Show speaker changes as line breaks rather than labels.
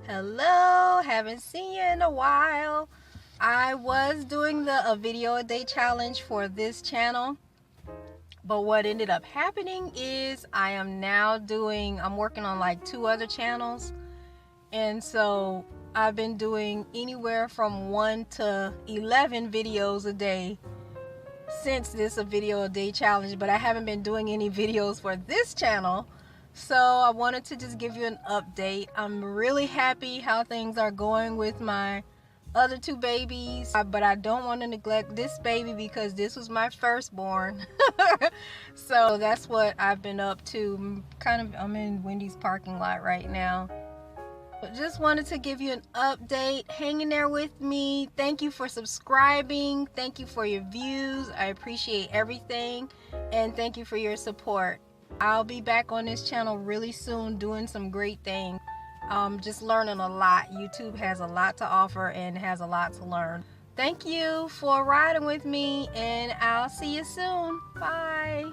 Hello, haven't seen you in a while. I was doing a video a day challenge for this channel, but what ended up happening is I'm working on like 2 other channels, and so I've been doing anywhere from 1 to 11 videos a day since this a video a day challenge, but I haven't been doing any videos for this channel. So I wanted to just give you an update. I'm really happy how things are going with my other 2 babies, but I don't want to neglect this baby because this was my firstborn. So that's what I've been up to. I'm in Wendy's parking lot right now. But just wanted to give you an update. Hang in there with me. Thank you for subscribing. Thank you for your views. I appreciate everything, and thank you for your support. I'll be back on this channel really soon doing some great things. Just learning a lot. YouTube has a lot to offer and has a lot to learn. Thank you for riding with me, and I'll see you soon. Bye.